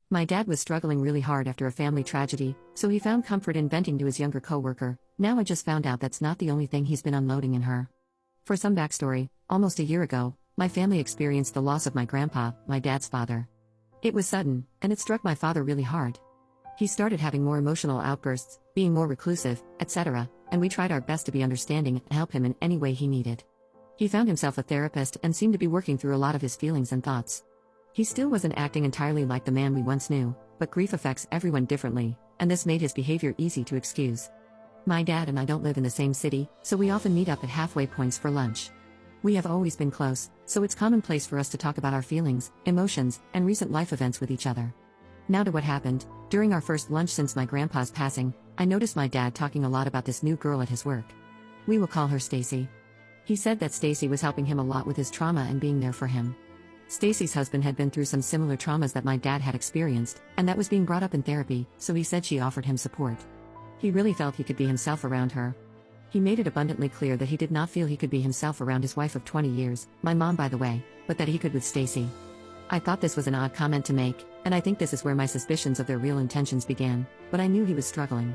My dad was struggling really hard after a family tragedy, so he found comfort in venting to his younger coworker. Now I just found out that's not the only thing he's been unloading in her. For some backstory, almost a year ago, my family experienced the loss of my grandpa, my dad's father. It was sudden, and it struck my father really hard. He started having more emotional outbursts, being more reclusive, etc., and we tried our best to be understanding and help him in any way he needed. He found himself a therapist and seemed to be working through a lot of his feelings and thoughts. He still wasn't acting entirely like the man we once knew, but grief affects everyone differently, and this made his behavior easy to excuse. My dad and I don't live in the same city, so we often meet up at halfway points for lunch. We have always been close, so it's commonplace for us to talk about our feelings, emotions, and recent life events with each other. Now to what happened. During our first lunch since my grandpa's passing, I noticed my dad talking a lot about this new girl at his work. We will call her Stacy. He said that Stacy was helping him a lot with his trauma and being there for him. Stacy's husband had been through some similar traumas that my dad had experienced, and that was being brought up in therapy, so he said she offered him support. He really felt he could be himself around her. He made it abundantly clear that he did not feel he could be himself around his wife of 20 years, my mom by the way, but that he could with Stacy. I thought this was an odd comment to make, and I think this is where my suspicions of their real intentions began, but I knew he was struggling.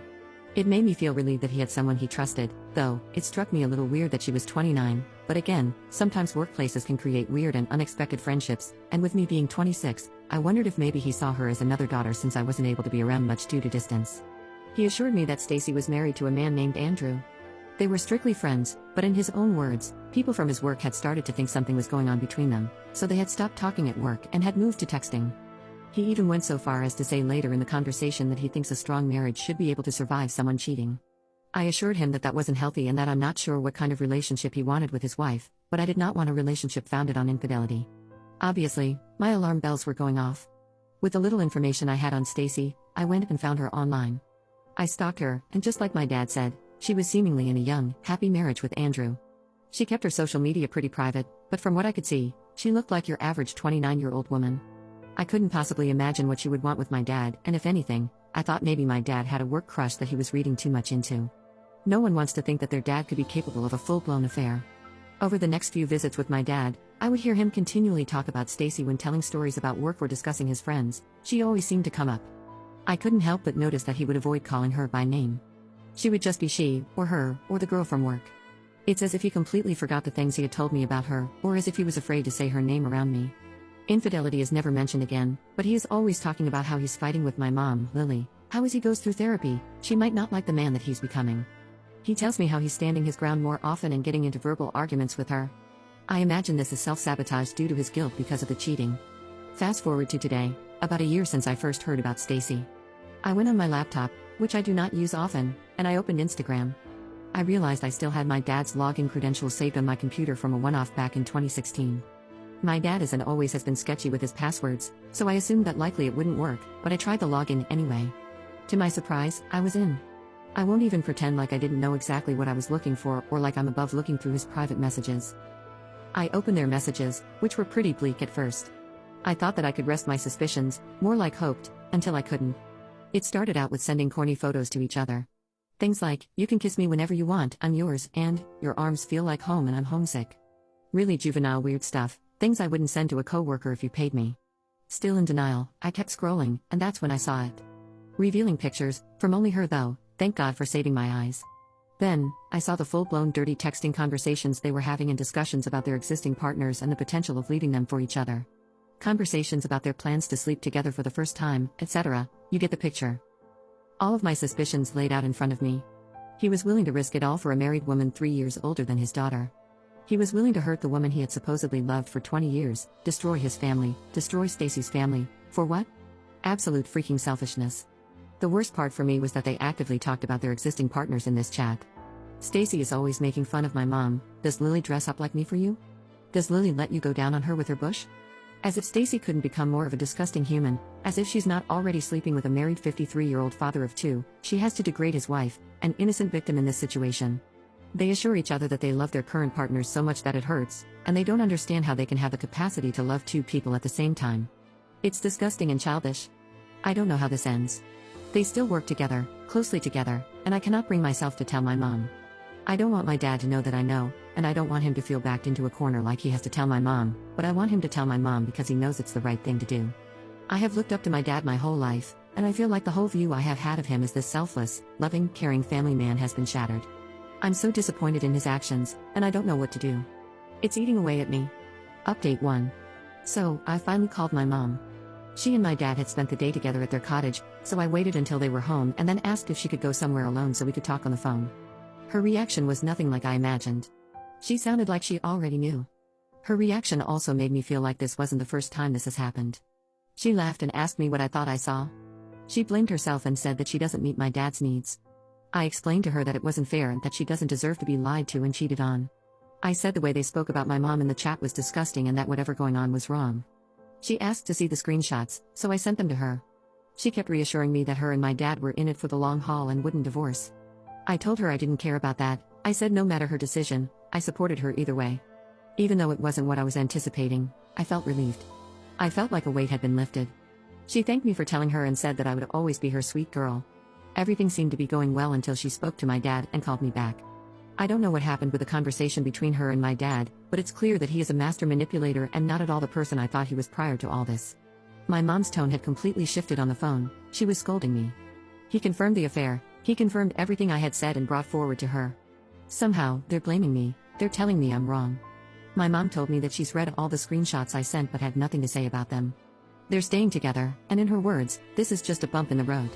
It made me feel relieved that he had someone he trusted, though it struck me a little weird that she was 29, but again, sometimes workplaces can create weird and unexpected friendships, and with me being 26, I wondered if maybe he saw her as another daughter since I wasn't able to be around much due to distance. He assured me that Stacy was married to a man named Andrew. They were strictly friends, but in his own words, people from his work had started to think something was going on between them, so they had stopped talking at work and had moved to texting. He even went so far as to say later in the conversation that he thinks a strong marriage should be able to survive someone cheating. I assured him that that wasn't healthy and that I'm not sure what kind of relationship he wanted with his wife, but I did not want a relationship founded on infidelity. Obviously, my alarm bells were going off. With the little information I had on Stacy, I went and found her online. I stalked her, and just like my dad said, she was seemingly in a young, happy marriage with Andrew. She kept her social media pretty private, but from what I could see, she looked like your average 29-year-old woman. I couldn't possibly imagine what she would want with my dad, and if anything, I thought maybe my dad had a work crush that he was reading too much into. No one wants to think that their dad could be capable of a full-blown affair. Over the next few visits with my dad, I would hear him continually talk about Stacy when telling stories about work or discussing his friends. She always seemed to come up. I couldn't help but notice that he would avoid calling her by name. She would just be she, or her, or the girl from work. It's as if he completely forgot the things he had told me about her, or as if he was afraid to say her name around me. Infidelity is never mentioned again, but he is always talking about how he's fighting with my mom, Lily, how as he goes through therapy, she might not like the man that he's becoming. He tells me how he's standing his ground more often and getting into verbal arguments with her. I imagine this is self-sabotage due to his guilt because of the cheating. Fast forward to today, about a year since I first heard about Stacy. I went on my laptop, which I do not use often, and I opened Instagram. I realized I still had my dad's login credentials saved on my computer from a one-off back in 2016. My dad is and always has been sketchy with his passwords, so I assumed that likely it wouldn't work, but I tried the login anyway. To my surprise, I was in. I won't even pretend like I didn't know exactly what I was looking for or like I'm above looking through his private messages. I opened their messages, which were pretty bleak at first. I thought that I could rest my suspicions, more like hoped, until I couldn't. It started out with sending corny photos to each other. Things like, "You can kiss me whenever you want, I'm yours," and "Your arms feel like home and I'm homesick." Really juvenile weird stuff, things I wouldn't send to a coworker if you paid me. Still in denial, I kept scrolling, and that's when I saw it. Revealing pictures, from only her though, thank God for saving my eyes. Then, I saw the full-blown dirty texting conversations they were having and discussions about their existing partners and the potential of leaving them for each other. Conversations about their plans to sleep together for the first time, etc., you get the picture. All of my suspicions laid out in front of me. He was willing to risk it all for a married woman 3 years older than his daughter. He was willing to hurt the woman he had supposedly loved for 20 years, destroy his family, destroy Stacy's family, for what? Absolute freaking selfishness. The worst part for me was that they actively talked about their existing partners in this chat. Stacy is always making fun of my mom. Does Lily dress up like me for you? Does Lily let you go down on her with her bush? As if Stacy couldn't become more of a disgusting human, as if she's not already sleeping with a married 53-year-old father of 2, she has to degrade his wife, an innocent victim in this situation. They assure each other that they love their current partners so much that it hurts, and they don't understand how they can have the capacity to love 2 people at the same time. It's disgusting and childish. I don't know how this ends. They still work together, closely together, and I cannot bring myself to tell my mom. I don't want my dad to know that I know, and I don't want him to feel backed into a corner like he has to tell my mom, but I want him to tell my mom because he knows it's the right thing to do. I have looked up to my dad my whole life, and I feel like the whole view I have had of him as this selfless, loving, caring family man has been shattered. I'm so disappointed in his actions, and I don't know what to do. It's eating away at me. Update 1. So, I finally called my mom. She and my dad had spent the day together at their cottage, so I waited until they were home and then asked if she could go somewhere alone so we could talk on the phone. Her reaction was nothing like I imagined. She sounded like she already knew. Her reaction also made me feel like this wasn't the first time this has happened. She laughed and asked me what I thought I saw. She blamed herself and said that she doesn't meet my dad's needs. I explained to her that it wasn't fair and that she doesn't deserve to be lied to and cheated on. I said the way they spoke about my mom in the chat was disgusting and that whatever going on was wrong. She asked to see the screenshots, so I sent them to her. She kept reassuring me that her and my dad were in it for the long haul and wouldn't divorce. I told her I didn't care about that. I said no matter her decision, I supported her either way. Even though it wasn't what I was anticipating, I felt relieved. I felt like a weight had been lifted. She thanked me for telling her and said that I would always be her sweet girl. Everything seemed to be going well until she spoke to my dad and called me back. I don't know what happened with the conversation between her and my dad, but it's clear that he is a master manipulator and not at all the person I thought he was prior to all this. My mom's tone had completely shifted on the phone. She was scolding me. He confirmed the affair. He confirmed everything I had said and brought forward to her. Somehow, they're blaming me. They're telling me I'm wrong. My mom told me that she's read all the screenshots I sent but had nothing to say about them. They're staying together, and in her words, this is just a bump in the road.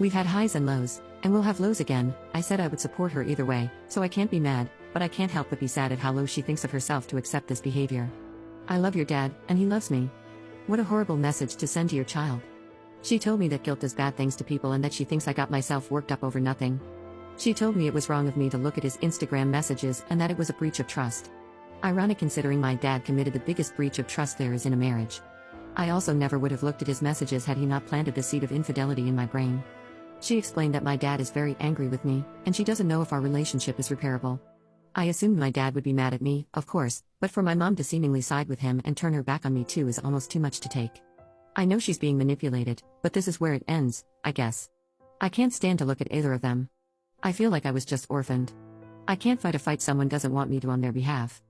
We've had highs and lows, and we'll have lows again. I said I would support her either way, so I can't be mad, but I can't help but be sad at how low she thinks of herself to accept this behavior. I love your dad, and he loves me. What a horrible message to send to your child. She told me that guilt does bad things to people and that she thinks I got myself worked up over nothing. She told me it was wrong of me to look at his Instagram messages and that it was a breach of trust. Ironic considering my dad committed the biggest breach of trust there is in a marriage. I also never would have looked at his messages had he not planted the seed of infidelity in my brain. She explained that my dad is very angry with me, and she doesn't know if our relationship is repairable. I assumed my dad would be mad at me, of course, but for my mom to seemingly side with him and turn her back on me too is almost too much to take. I know she's being manipulated, but this is where it ends, I guess. I can't stand to look at either of them. I feel like I was just orphaned. I can't fight a fight someone doesn't want me to on their behalf.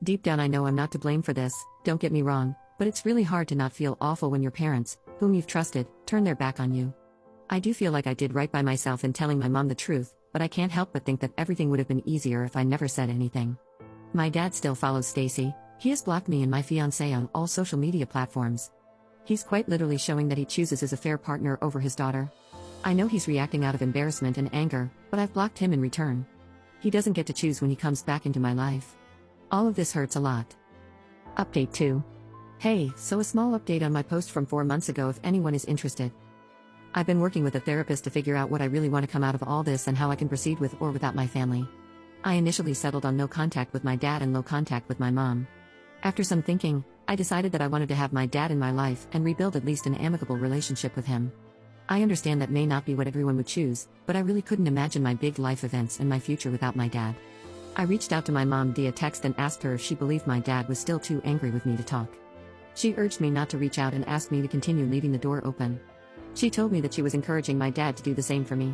Deep down I know I'm not to blame for this, don't get me wrong, but it's really hard to not feel awful when your parents, whom you've trusted, turn their back on you. I do feel like I did right by myself in telling my mom the truth, but I can't help but think that everything would have been easier if I never said anything. My dad still follows Stacy. He has blocked me and my fiancé on all social media platforms. He's quite literally showing that he chooses his affair partner over his daughter. I know he's reacting out of embarrassment and anger, but I've blocked him in return. He doesn't get to choose when he comes back into my life. All of this hurts a lot. Update 2. Hey, so a small update on my post from 4 months ago if anyone is interested. I've been working with a therapist to figure out what I really want to come out of all this and how I can proceed with or without my family. I initially settled on no contact with my dad and low contact with my mom. After some thinking, I decided that I wanted to have my dad in my life and rebuild at least an amicable relationship with him. I understand that may not be what everyone would choose, but I really couldn't imagine my big life events and my future without my dad. I reached out to my mom via text and asked her if she believed my dad was still too angry with me to talk. She urged me not to reach out and asked me to continue leaving the door open. She told me that she was encouraging my dad to do the same for me.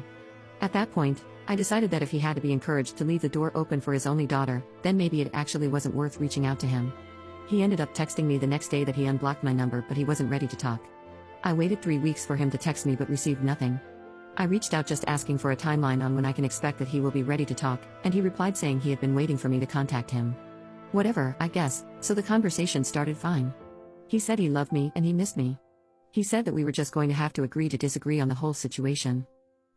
At that point, I decided that if he had to be encouraged to leave the door open for his only daughter, then maybe it actually wasn't worth reaching out to him. He ended up texting me the next day that he unblocked my number but he wasn't ready to talk. I waited 3 weeks for him to text me but received nothing. I reached out just asking for a timeline on when I can expect that he will be ready to talk, and he replied saying he had been waiting for me to contact him. Whatever, I guess, so the conversation started fine. He said he loved me and he missed me. He said that we were just going to have to agree to disagree on the whole situation.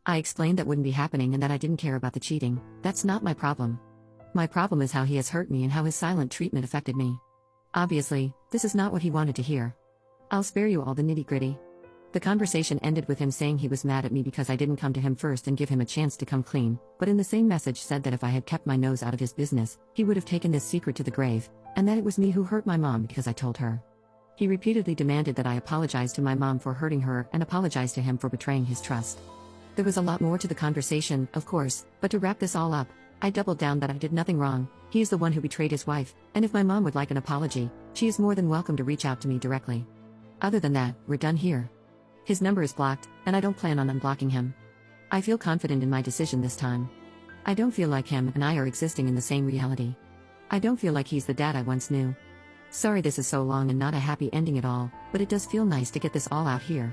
I explained that wouldn't be happening and that I didn't care about the cheating. That's not my problem. My problem is how he has hurt me and how his silent treatment affected me. Obviously, this is not what he wanted to hear. I'll spare you all the nitty-gritty. The conversation ended with him saying he was mad at me because I didn't come to him first and give him a chance to come clean, but in the same message said that if I had kept my nose out of his business, he would have taken this secret to the grave, and that it was me who hurt my mom because I told her. He repeatedly demanded that I apologize to my mom for hurting her and apologize to him for betraying his trust. There was a lot more to the conversation, of course, but to wrap this all up, I doubled down that I did nothing wrong. He is the one who betrayed his wife, and if my mom would like an apology, she is more than welcome to reach out to me directly. Other than that, we're done here. His number is blocked, and I don't plan on unblocking him. I feel confident in my decision this time. I don't feel like him and I are existing in the same reality. I don't feel like he's the dad I once knew. Sorry this is so long and not a happy ending at all, but it does feel nice to get this all out here.